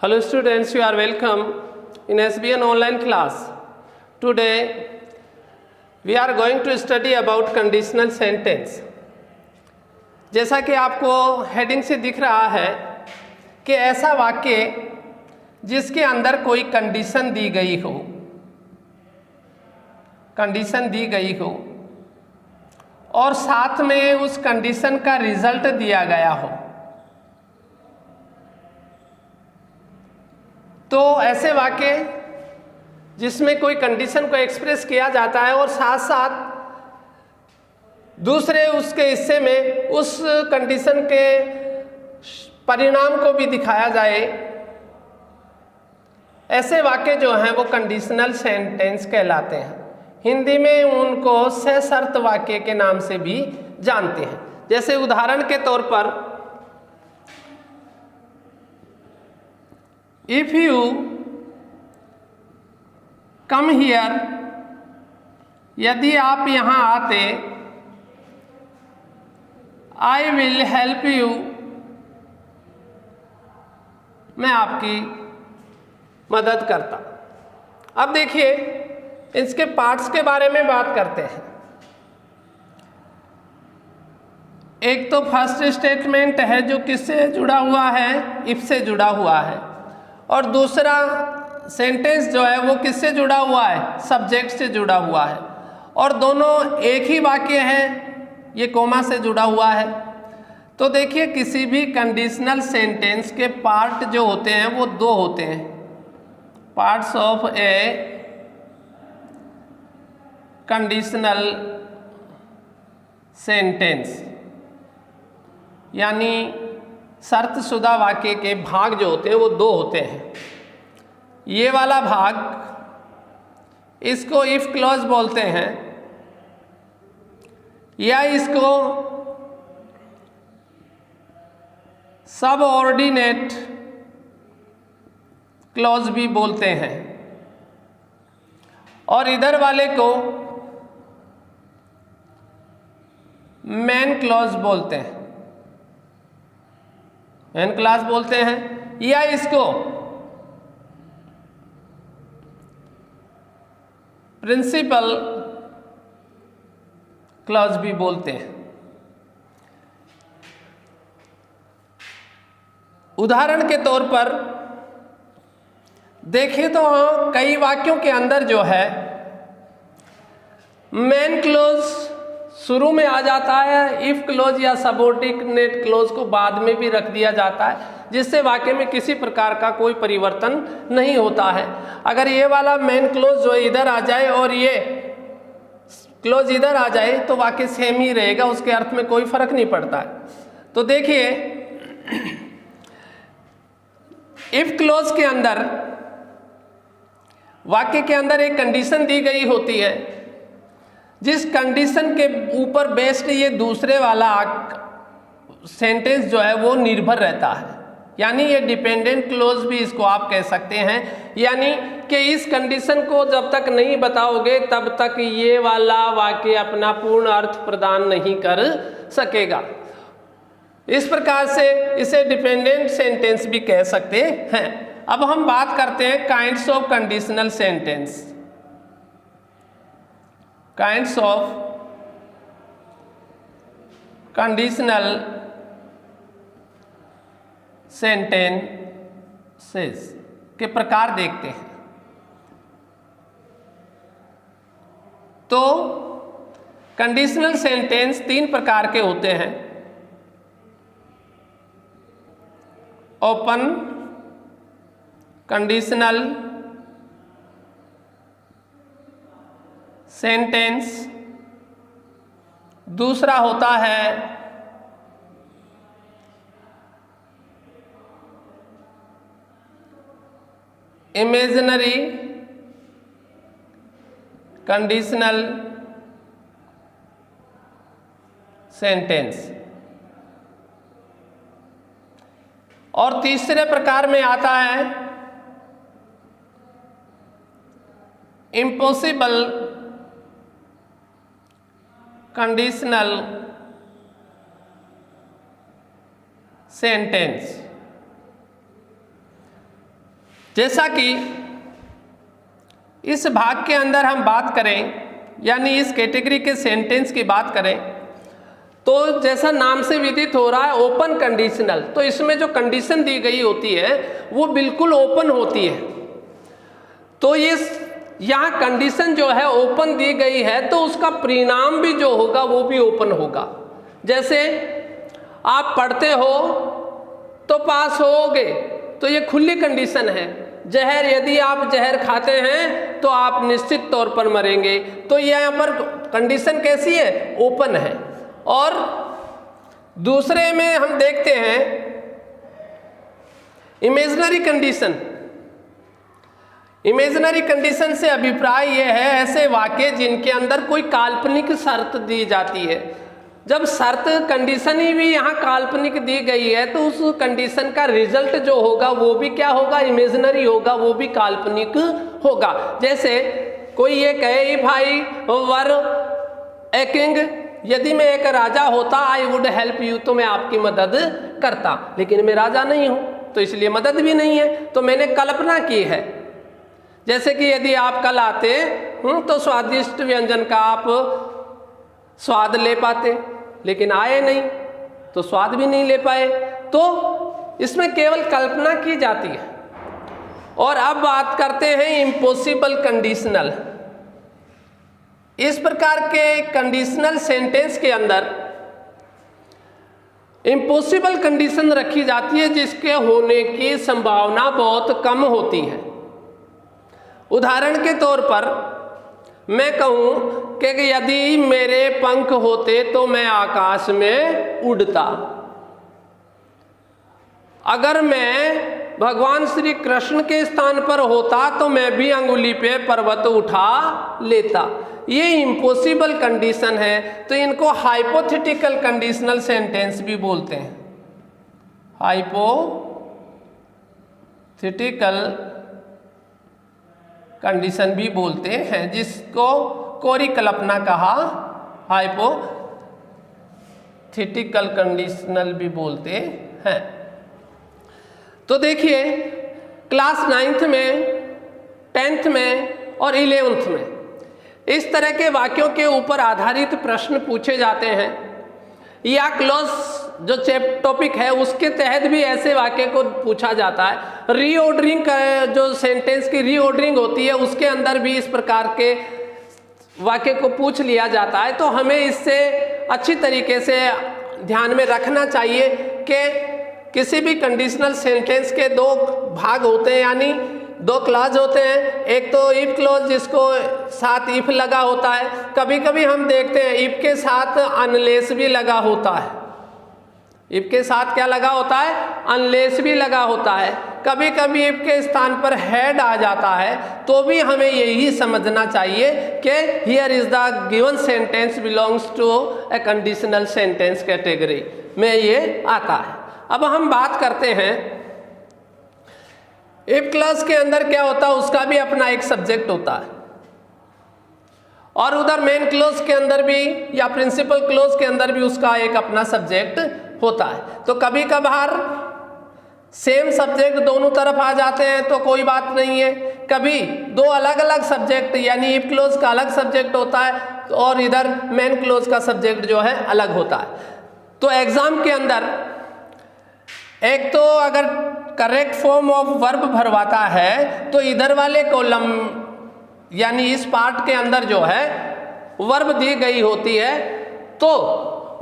Hello students, you are welcome in SBN online class. Today we are going to study about conditional sentence. जैसा कि आपको heading से दिख रहा है कि ऐसा वाक्य जिसके अंदर कोई कंडीशन दी गई हो और साथ में उस कंडीशन का रिजल्ट दिया गया हो, तो ऐसे वाक्य जिसमें कोई कंडीशन को एक्सप्रेस किया जाता है और साथ साथ दूसरे उसके हिस्से में उस कंडीशन के परिणाम को भी दिखाया जाए, ऐसे वाक्य जो हैं वो कंडीशनल सेंटेंस कहलाते हैं। हिंदी में उनको सशर्त वाक्य के नाम से भी जानते हैं। जैसे उदाहरण के तौर पर, इफ यू कम हियर, यदि आप यहाँ आते, आई विल हेल्प यू, मैं आपकी मदद करता। अब देखिए, इसके पार्ट्स के बारे में बात करते हैं। एक तो फर्स्ट स्टेटमेंट है जो किससे जुड़ा हुआ है, इफ से जुड़ा हुआ है, और दूसरा सेंटेंस जो है वो किससे जुड़ा हुआ है, सब्जेक्ट से जुड़ा हुआ है, और दोनों एक ही वाक्य है, ये कोमा से जुड़ा हुआ है। तो देखिए, किसी भी कंडीशनल सेंटेंस के पार्ट जो होते हैं वो दो होते हैं। Parts of A conditional sentence, यानी शर्तशुदा वाक्य के भाग जो होते हैं वो दो होते हैं। ये वाला भाग, इसको इफ क्लॉज बोलते हैं, या इसको सबऑर्डिनेट क्लॉज भी बोलते हैं, और इधर वाले को मेन क्लॉज बोलते हैं, मेन क्लॉज बोलते हैं, या इसको प्रिंसिपल क्लॉज भी बोलते हैं। उदाहरण के तौर पर देखें तो कई वाक्यों के अंदर जो है मेन क्लॉज शुरू में आ जाता है, इफ क्लॉज या सबऑर्डिनेट क्लॉज को बाद में भी रख दिया जाता है, जिससे वाक्य में किसी प्रकार का कोई परिवर्तन नहीं होता है। अगर ये वाला मेन क्लॉज जो इधर आ जाए और ये क्लॉज इधर आ जाए तो वाक्य सेम ही रहेगा, उसके अर्थ में कोई फर्क नहीं पड़ता है। तो देखिए, इफ क्लॉज के अंदर वाक्य के अंदर एक कंडीशन दी गई होती है, जिस कंडीशन के ऊपर बेस्ड ये दूसरे वाला सेंटेंस जो है वो निर्भर रहता है, यानी ये डिपेंडेंट क्लॉज भी इसको आप कह सकते हैं। यानी कि इस कंडीशन को जब तक नहीं बताओगे तब तक ये वाला वाक्य अपना पूर्ण अर्थ प्रदान नहीं कर सकेगा। इस प्रकार से इसे डिपेंडेंट सेंटेंस भी कह सकते हैं। अब हम बात करते हैं kinds of conditional sentence. Kinds of conditional sentences के प्रकार देखते हैं। तो कंडीशनल सेंटेंस तीन प्रकार के होते हैं। ओपन कंडीशनल सेंटेंस, दूसरा होता है इमेजिनरी कंडीशनल सेंटेंस, और तीसरे प्रकार में आता है इम्पॉसिबल कंडीशनल सेंटेंस। जैसा कि इस भाग के अंदर हम बात करें, यानी इस कैटेगरी के सेंटेंस की बात करें, तो जैसा नाम से विदित हो रहा है ओपन कंडीशनल, तो इसमें जो कंडीशन दी गई होती है वो बिल्कुल ओपन होती है। तो ये यहाँ कंडीशन जो है ओपन दी गई है, तो उसका परिणाम भी जो होगा वो भी ओपन होगा। जैसे आप पढ़ते हो तो पास होगे, तो ये खुली कंडीशन है। जहर, यदि आप जहर खाते हैं तो आप निश्चित तौर पर मरेंगे, तो यहाँ पर कंडीशन कैसी है? ओपन है। और दूसरे में हम देखते हैं इमेजिनरी कंडीशन। इमेजिनरी कंडीशन से अभिप्राय यह है ऐसे वाक्य जिनके अंदर कोई काल्पनिक शर्त दी जाती है। जब शर्त कंडीशन ही भी यहाँ काल्पनिक दी गई है, तो उस कंडीशन का रिजल्ट जो होगा वो भी क्या होगा? इमेजिनरी होगा, वो भी काल्पनिक होगा। जैसे कोई ये कहे भाई वर ए किंग, यदि मैं एक राजा होता आई वुड हेल्प यू, तो मैं आपकी मदद करता, लेकिन मैं राजा नहीं हूं तो इसलिए मदद भी नहीं है, तो मैंने कल्पना की है। जैसे कि यदि आप कल आते तो स्वादिष्ट व्यंजन का आप स्वाद ले पाते, लेकिन आए नहीं तो स्वाद भी नहीं ले पाए, तो इसमें केवल कल्पना की जाती है। और अब बात करते हैं इम्पॉसिबल कंडीशनल। इस प्रकार के कंडीशनल सेंटेंस के अंदर इम्पॉसिबल कंडीशन रखी जाती है जिसके होने की संभावना बहुत कम होती है। उदाहरण के तौर पर मैं कहूं कि यदि मेरे पंख होते तो मैं आकाश में उड़ता। अगर मैं भगवान श्री कृष्ण के स्थान पर होता तो मैं भी अंगुली पे पर्वत उठा लेता। ये इम्पॉसिबल कंडीशन है, तो इनको हाइपोथेटिकल कंडीशनल सेंटेंस भी बोलते हैं। हाइपोथेटिकल कंडीशन भी बोलते हैं, जिसको कोरी कल्पना कहा, हाइपोथेटिकल कंडीशनल भी बोलते हैं। तो देखिए क्लास 9th में, 10th में और 11th में इस तरह के वाक्यों के ऊपर आधारित प्रश्न पूछे जाते हैं, या क्लोज जो टॉपिक है उसके तहत भी ऐसे वाक्य को पूछा जाता है। रीऑर्डरिंग का जो सेंटेंस की रीऑर्डरिंग होती है उसके अंदर भी इस प्रकार के वाक्य को पूछ लिया जाता है। तो हमें इससे अच्छी तरीके से ध्यान में रखना चाहिए कि किसी भी कंडीशनल सेंटेंस के दो भाग होते हैं, यानी दो क्लॉज होते हैं। एक तो इफ क्लॉज जिसको साथ इफ लगा होता है, कभी कभी हम देखते हैं इफ के साथ अनलेस भी लगा होता है। इफ के साथ क्या लगा होता है? अनलेस भी लगा होता है। कभी कभी इफ के स्थान पर हैड आ जाता है, तो भी हमें यही समझना चाहिए कि here is the given sentence belongs to a conditional sentence category में ये आता है। अब हम बात करते हैं इफ क्लॉज के अंदर क्या होता है, उसका भी अपना एक सब्जेक्ट होता है, और उधर मेन क्लॉज के अंदर भी या प्रिंसिपल क्लॉज के अंदर भी उसका एक अपना सब्जेक्ट होता है। तो कभी कभार सेम सब्जेक्ट दोनों तरफ आ जाते हैं तो कोई बात नहीं है, कभी दो अलग अलग सब्जेक्ट यानी इफ क्लॉज का अलग सब्जेक्ट होता है और इधर मेन क्लॉज का सब्जेक्ट जो है अलग होता है। तो एग्जाम के अंदर एक तो अगर करेक्ट फॉर्म ऑफ वर्ब भरवाता है तो इधर वाले कॉलम यानी इस पार्ट के अंदर जो है वर्ब दी गई होती है, तो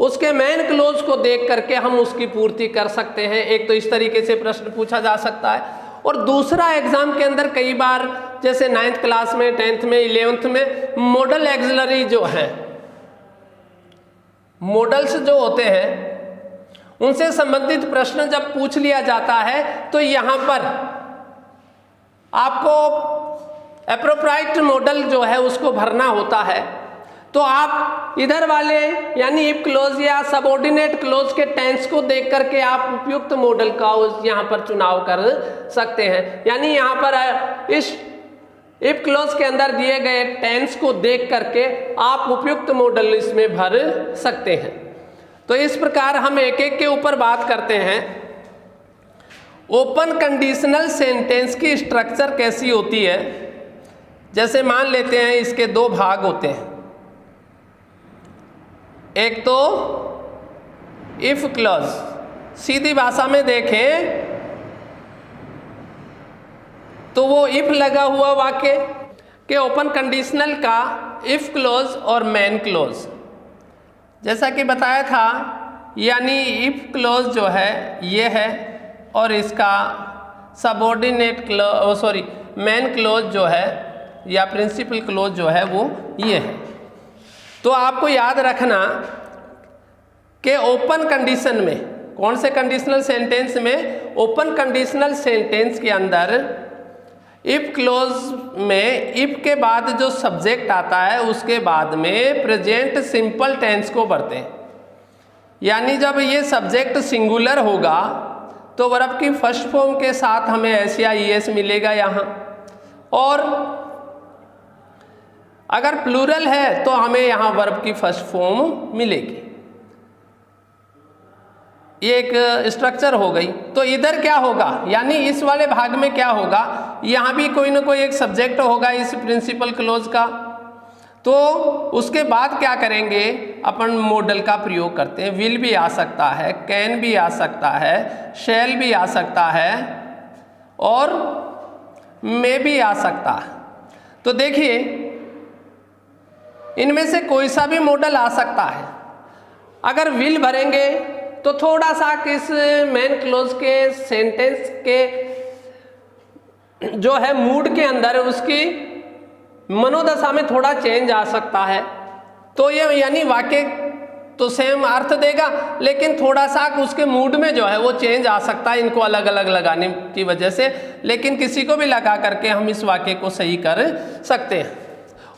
उसके मेन क्लोज को देख करके हम उसकी पूर्ति कर सकते हैं। एक तो इस तरीके से प्रश्न पूछा जा सकता है, और दूसरा एग्जाम के अंदर कई बार जैसे 9th क्लास में, 10th में, 11th में मॉडल एक्सिलरी जो है, मॉडल्स जो होते हैं उनसे संबंधित प्रश्न जब पूछ लिया जाता है तो यहाँ पर आपको एप्रोप्राइट मॉडल जो है उसको भरना होता है। तो आप इधर वाले यानी इफ क्लोज या सबऑर्डिनेट क्लोज के टेंस को देख करके आप उपयुक्त मॉडल का यहाँ पर चुनाव कर सकते हैं। यानी यहाँ पर इस इफ क्लोज के अंदर दिए गए टेंस को देख करके आप उपयुक्त मॉडल इसमें भर सकते हैं। तो इस प्रकार हम एक एक के ऊपर बात करते हैं। ओपन कंडीशनल सेंटेंस की स्ट्रक्चर कैसी होती है, जैसे मान लेते हैं इसके दो भाग होते हैं। एक तो इफ क्लॉज, सीधी भाषा में देखें तो वो इफ लगा हुआ वाक्य के ओपन कंडीशनल का इफ क्लॉज और मेन क्लॉज, जैसा कि बताया था, यानी इफ क्लॉज जो है ये है और इसका subordinate clause sorry main clause जो है या प्रिंसिपल क्लॉज जो है वो ये है। तो आपको याद रखना कि ओपन कंडीशन में, कौन से कंडीशनल सेंटेंस में, ओपन कंडीशनल सेंटेंस के अंदर इफ क्लॉज में इफ के बाद जो सब्जेक्ट आता है उसके बाद में प्रेजेंट सिंपल टेंस को भरते हैं। यानी जब ये सब्जेक्ट सिंगुलर होगा तो वर्ब की फर्स्ट फॉर्म के साथ हमें एस या ईएस मिलेगा यहाँ, और अगर प्लूरल है तो हमें यहाँ वर्ब की फर्स्ट फॉर्म मिलेगी। ये एक स्ट्रक्चर हो गई। तो इधर क्या होगा, यानी इस वाले भाग में क्या होगा, यहाँ भी कोई ना कोई एक सब्जेक्ट होगा इस प्रिंसिपल क्लॉज का। तो उसके बाद क्या करेंगे, अपन मॉडल का प्रयोग करते हैं। विल भी आ सकता है, कैन भी आ सकता है, शैल भी आ सकता है और मे भी आ सकता है। तो देखिए इनमें से कोई सा भी मॉडल आ सकता है। अगर विल भरेंगे तो थोड़ा सा किस मेन क्लॉज के सेंटेंस के जो है मूड के अंदर उसकी मनोदशा में थोड़ा चेंज आ सकता है। तो ये यानी वाक्य तो सेम अर्थ देगा लेकिन थोड़ा सा उसके मूड में जो है वो चेंज आ सकता है, इनको अलग अलग लगाने की वजह से। लेकिन किसी को भी लगा करके हम इस वाक्य को सही कर सकते हैं।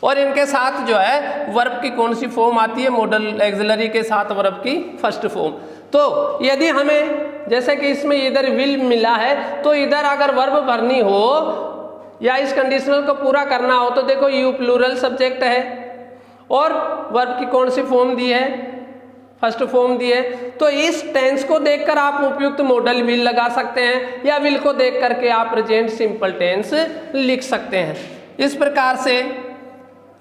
और इनके साथ जो है वर्ब की कौन सी फॉर्म आती है, मॉडल एक्सिलरी के साथ वर्ब की फर्स्ट फॉर्म। तो यदि हमें जैसे कि इसमें इधर विल मिला है तो इधर अगर वर्ब भरनी हो या इस कंडीशनल को पूरा करना हो तो देखो यू प्लूरल सब्जेक्ट है और वर्ब की कौन सी फॉर्म दी है, फर्स्ट फॉर्म दी है। तो इस टेंस को देखकर आप उपयुक्त मॉडल विल लगा सकते हैं या विल को देख करके आप प्रेजेंट सिंपल टेंस लिख सकते हैं। इस प्रकार से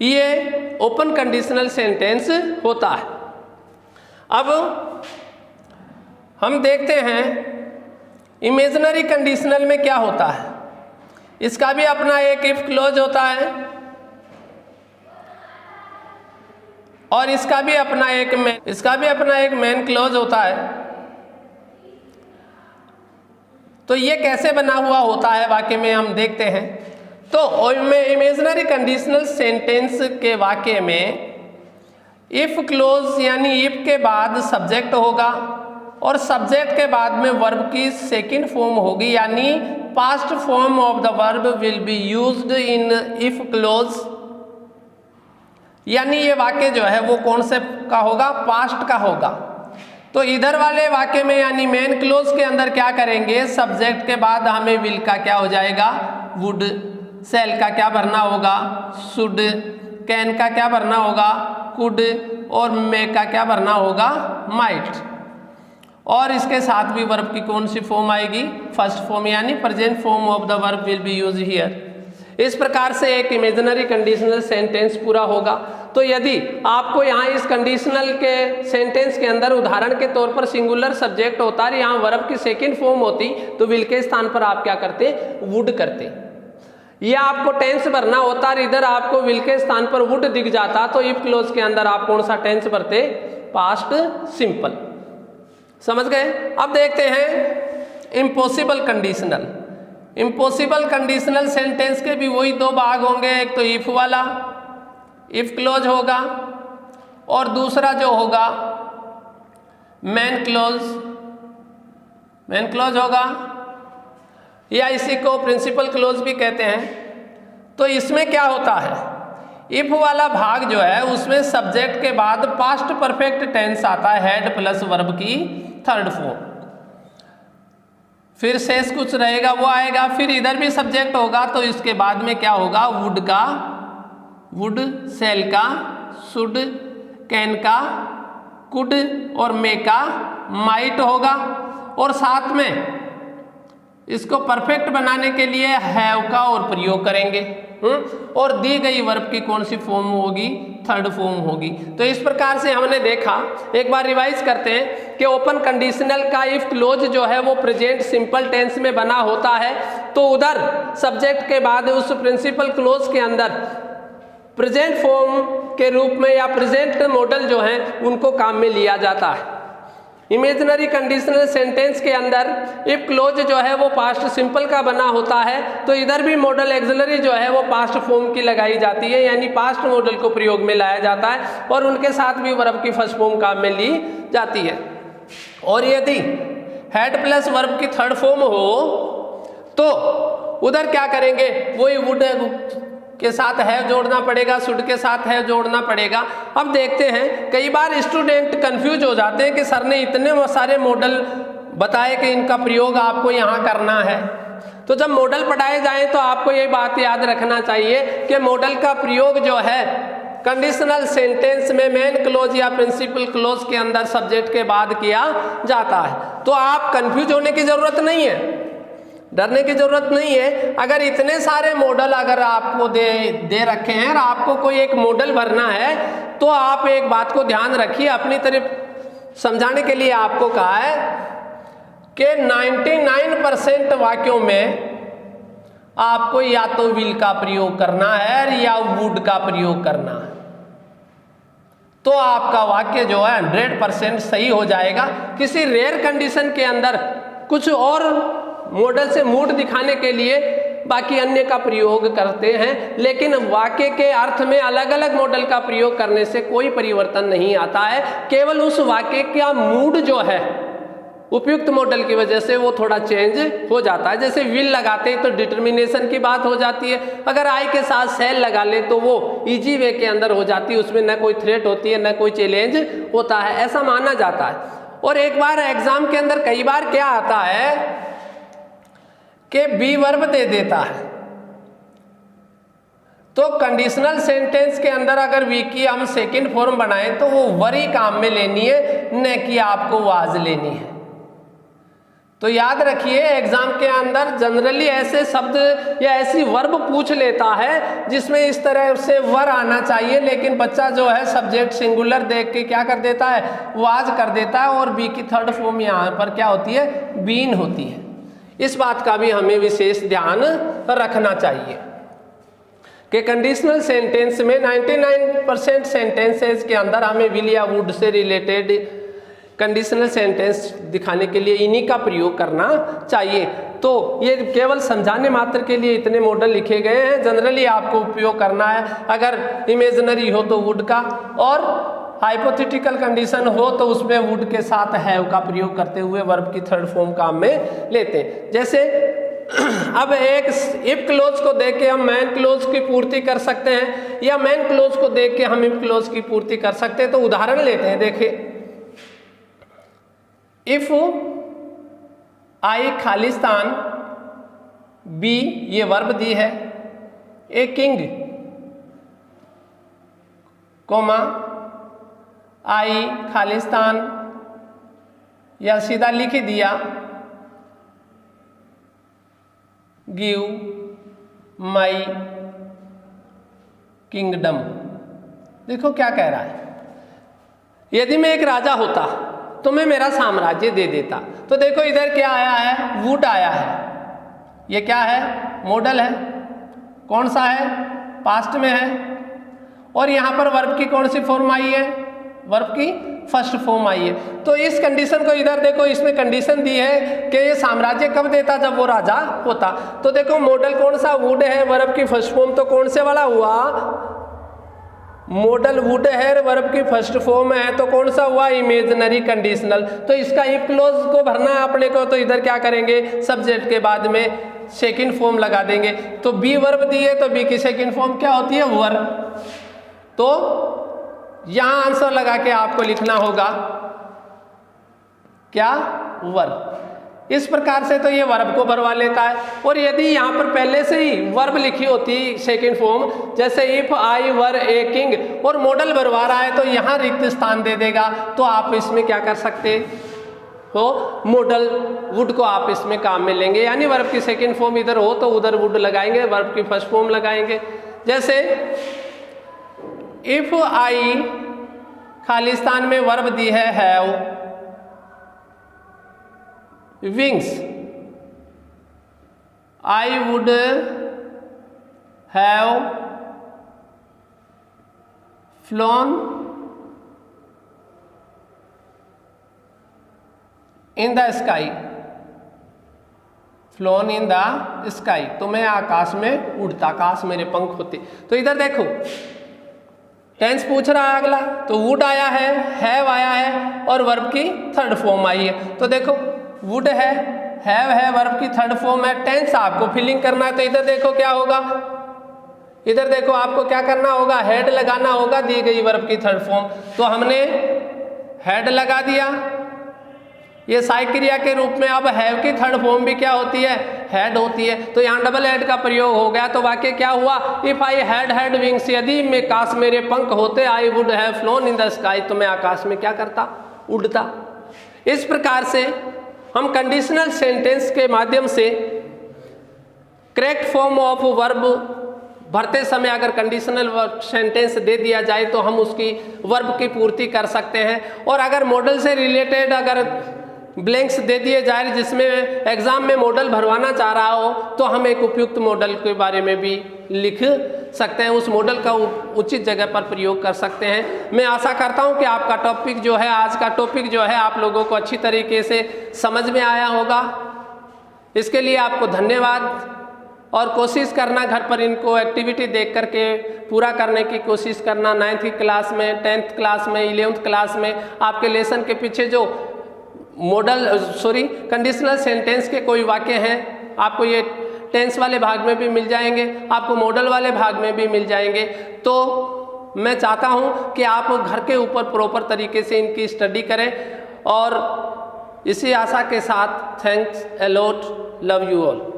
ये ओपन कंडीशनल सेंटेंस होता है। अब हम देखते हैं इमेजिनरी कंडीशनल में क्या होता है। इसका भी अपना एक इफ क्लॉज होता है और इसका भी अपना एक मेन क्लॉज होता है। तो ये कैसे बना हुआ होता है वाक्य में हम देखते हैं। तो इमेजिनरी कंडीशनल सेंटेंस के वाक्य में इफ क्लॉज यानी इफ के बाद सब्जेक्ट होगा और सब्जेक्ट के बाद में वर्ब की सेकंड फॉर्म होगी, यानी past form of the verb will be used in if clause. यानी ये वाक्य जो है वो कौन से का होगा, पास्ट का होगा। तो इधर वाले वाक्य में यानी मेन क्लॉज के अंदर क्या करेंगे, सब्जेक्ट के बाद हमें विल का क्या हो जाएगा, वुड, सेल का क्या भरना होगा, शुड, कैन का क्या भरना होगा, कुड, और मे का क्या भरना होगा, माइट। और इसके साथ भी वर्ब की कौन सी फॉर्म आएगी, फर्स्ट फॉर्म, यानी present form of the verb will be used here. इस प्रकार से एक इमेजिनरी कंडीशनल सेंटेंस पूरा होगा। तो यदि आपको यहाँ इस कंडीशनल के सेंटेंस के अंदर उदाहरण के तौर पर सिंगुलर सब्जेक्ट होता है, यहाँ वर्ब की सेकंड फॉर्म होती, तो विल के स्थान पर आप क्या करते, वुड करते। या आपको टेंस भरना होता और इधर आपको विल के स्थान पर वुड दिख जाता, तो इफ क्लोज के अंदर आप कौन सा टेंस भरते, पास्ट सिंपल। समझ गए। अब देखते हैं impossible conditional. Impossible conditional sentence के भी वही दो भाग होंगे, एक तो इफ वाला, इफ क्लोज होगा, और दूसरा जो होगा मेन क्लोज होगा, या इसी को प्रिंसिपल क्लोज भी कहते हैं। तो इसमें क्या होता है, इफ वाला भाग जो है उसमें सब्जेक्ट के बाद पास्ट परफेक्ट टेंस आता है, हेड प्लस वर्ब की थर्ड फॉर्म, फिर शेष कुछ रहेगा वो आएगा, फिर इधर भी सब्जेक्ट होगा तो इसके बाद में क्या होगा, वुड का वुड, सेल का शुड, कैन का कुड, और मे का माइट होगा। और साथ में इसको परफेक्ट बनाने के लिए हैव का और प्रयोग करेंगे। और दी गई वर्ब की कौन सी फॉर्म होगी? थर्ड फॉर्म होगी। तो इस प्रकार से हमने देखा, एक बार रिवाइज करते हैं कि ओपन कंडीशनल का इफ क्लोज जो है वो प्रेजेंट सिंपल टेंस में बना होता है, तो उधर सब्जेक्ट के बाद उस प्रिंसिपल क्लोज के अंदर प्रेजेंट फॉर्म के रूप में या प्रेजेंट मॉडल जो है उनको काम में लिया जाता है। इमेजिनरी कंडीशनल सेंटेंस के अंदर इफ क्लोज जो है वो पास्ट सिंपल का बना होता है, तो इधर भी मॉडल एक्सिलरी जो है वो पास्ट फॉर्म की लगाई जाती है, यानी पास्ट मॉडल को प्रयोग में लाया जाता है और उनके साथ भी वर्ब की फर्स्ट फॉर्म काम में ली जाती है। और यदि हैड प्लस वर्ब की थर्ड फॉर्म हो तो उधर क्या करेंगे? वही वुड के साथ है जोड़ना पड़ेगा, शुड के साथ है जोड़ना पड़ेगा। अब देखते हैं, कई बार स्टूडेंट कंफ्यूज हो जाते हैं कि सर ने इतने सारे मॉडल बताए कि इनका प्रयोग आपको यहाँ करना है। तो जब मॉडल पढ़ाए जाएं तो आपको ये बात याद रखना चाहिए कि मॉडल का प्रयोग जो है कंडीशनल सेंटेंस में मेन क्लोज या प्रिंसिपल क्लोज के अंदर सब्जेक्ट के बाद किया जाता है। तो आप कंफ्यूज होने की जरूरत नहीं है, डरने की जरूरत नहीं है। अगर इतने सारे मॉडल अगर आपको दे रखे हैं और आपको कोई एक मॉडल भरना है, तो आप एक बात को ध्यान रखिए, अपनी तरफ समझाने के लिए आपको कहा है कि 99% वाक्यों में आपको या तो विल का प्रयोग करना है या वुड का प्रयोग करना है, तो आपका वाक्य जो है 100% सही हो जाएगा। किसी रेयर कंडीशन के अंदर कुछ और मॉडल से मूड दिखाने के लिए बाकी अन्य का प्रयोग करते हैं, लेकिन वाक्य के अर्थ में अलग अलग मॉडल का प्रयोग करने से कोई परिवर्तन नहीं आता है। केवल उस वाक्य का मूड जो है उपयुक्त मॉडल की वजह से वो थोड़ा चेंज हो जाता है। जैसे विल लगाते हैं तो डिटर्मिनेशन की बात हो जाती है, अगर आई के साथ सेल लगा ले तो वो इजी वे के अंदर हो जाती है, उसमें न कोई थ्रेट होती है न कोई चैलेंज होता है, ऐसा माना जाता है। और एक बार एग्जाम के अंदर कई बार क्या आता है कि बी वर्ब दे देता है, तो कंडीशनल सेंटेंस के अंदर अगर वी की हम सेकंड फॉर्म बनाएं तो वो वरी काम में लेनी है, न कि आपको वाज लेनी है। तो याद रखिए, एग्जाम के अंदर जनरली ऐसे शब्द या ऐसी वर्ब पूछ लेता है जिसमें इस तरह से वर आना चाहिए, लेकिन बच्चा जो है सब्जेक्ट सिंगुलर देख के क्या कर देता है? वाज कर देता है, और बी की थर्ड फॉर्म यहाँ पर क्या होती है? बीन होती है। इस बात का भी हमें विशेष ध्यान रखना चाहिए कि कंडीशनल सेंटेंस में 99% सेंटेंसेस के अंदर हमें विल या would say related conditional sentence दिखाने के लिए इन्हीं का प्रयोग करना चाहिए। तो ये केवल समझाने मात्र के लिए इतने मॉडल लिखे गए हैं, जनरली आपको उपयोग करना है। अगर इमेजिनरी हो तो वुड का, और हाइपोथेटिकल कंडीशन हो तो उसमें वुड के साथ हैव का प्रयोग करते हुए वर्ब की थर्ड फॉर्म काम में लेते हैं। जैसे अब एक इफ क्लोज को देख के हम मैन क्लोज की पूर्ति कर सकते हैं, या मैन क्लोज को देख के हम इफ क्लोज की पूर्ति कर सकते हैं। तो उदाहरण लेते हैं, देखिए, इफ आई खालिस्तान, बी ये वर्ब दी है, ए किंग कोमा आई खालिस्तान, या सीधा लिख दिया गिव माई किंगडम। देखो क्या कह रहा है, यदि मैं एक राजा होता तो मैं मेरा साम्राज्य दे देता। तो देखो इधर क्या आया है? वुड आया है। ये क्या है? मॉडल है। कौन सा है? पास्ट में है। और यहाँ पर वर्ब की कौन सी फॉर्म आई है? वर्ब की फर्स्ट फॉर्म आई है। तो इस कंडीशन को इधर देखो, इसमें कंडीशन दी है कि ये साम्राज्य कब देता? जब वो राजा होता। तो देखो मॉडल कौन सा? वुड है। वर्ब की फर्स्ट फॉर्म तो कौन से वाला हुआ? मॉडल वुड है, वर्ब की फर्स्ट फॉर्म है, तो कौन सा हुआ? Imaginary conditional. तो इसका इफ क्लोज को भरना है अपने को, तो इधर क्या करेंगे? सब्जेक्ट के बाद में सेकंड फॉर्म लगा देंगे। तो बी वर्ब दी है तो बी की सेकंड फॉर्म क्या होती है? वर। तो यहां आंसर लगा के आपको लिखना होगा क्या? वर। इस प्रकार से तो ये वर्ब को भरवा लेता है। और यदि यहाँ पर पहले से ही वर्ब लिखी होती सेकंड फॉर्म, जैसे if I were a king, और मॉडल भरवा रहा है तो यहाँ रिक्त स्थान दे देगा। तो आप इसमें क्या कर सकते? तो मॉडल वुड को आप इसमें काम में लेंगे, यानी वर्ब की सेकंड फॉर्म इधर हो तो उधर वुड लगाएंगे, वर्ब की फर्स्ट फॉर्म लगाएंगे। जैसे इफ आई खालिस्तान में वर्ब दी है have wings, I would have flown in the sky, flown in the sky, तो मैं आकाश में उड़ता, आकाश मेरे पंख होते। तो इधर देखो टेंस पूछ रहा है अगला, तो वुड आया है, हैव आया है और वर्ब की थर्ड फॉर्म आई है। तो देखो वुड है, हैव है, वर्ब की थर्ड फॉर्म है, टेंस आपको फिलिंग करना है। तो इधर देखो क्या होगा, इधर देखो आपको क्या करना होगा, हेड लगाना होगा दी गई वर्ब की थर्ड फॉर्म। तो हमने हेड लगा दिया, ये सहायक क्रिया के रूप में। अब हैव की थर्ड फॉर्म भी क्या होती है, हेड होती है। तो यहाँ डबल हेड का प्रयोग हो गया। तो वाक्य क्या हुआ, इफ आई हैड विंग्स, यदि मैं काश मेरे पंख होते, I would have flown in the sky, तो मैं आकाश में क्या करता, उड़ता। इस प्रकार से हम कंडीशनल सेंटेंस के माध्यम से करेक्ट फॉर्म ऑफ वर्ब भरते समय अगर कंडीशनल सेंटेंस दे दिया जाए तो हम उसकी वर्ब की पूर्ति कर सकते हैं। और अगर मॉडल से रिलेटेड अगर ब्लैंक्स दे दिए जाए जिसमें एग्जाम में मॉडल भरवाना चाह रहा हो, तो हम एक उपयुक्त मॉडल के बारे में भी लिख सकते हैं, उस मॉडल का उचित जगह पर प्रयोग कर सकते हैं। मैं आशा करता हूं कि आपका टॉपिक जो है, आज का टॉपिक जो है, आप लोगों को अच्छी तरीके से समझ में आया होगा। इसके लिए आपको धन्यवाद। और कोशिश करना घर पर इनको एक्टिविटी देख करके पूरा करने की कोशिश करना। 9th क्लास में, 10th क्लास में, 11th क्लास में आपके लेसन के पीछे जो कंडीशनल सेंटेंस के कोई वाक्य हैं, आपको ये टेंस वाले भाग में भी मिल जाएंगे, आपको मॉडल वाले भाग में भी मिल जाएंगे। तो मैं चाहता हूँ कि आप घर के ऊपर प्रॉपर तरीके से इनकी स्टडी करें। और इसी आशा के साथ thanks a lot, love you all.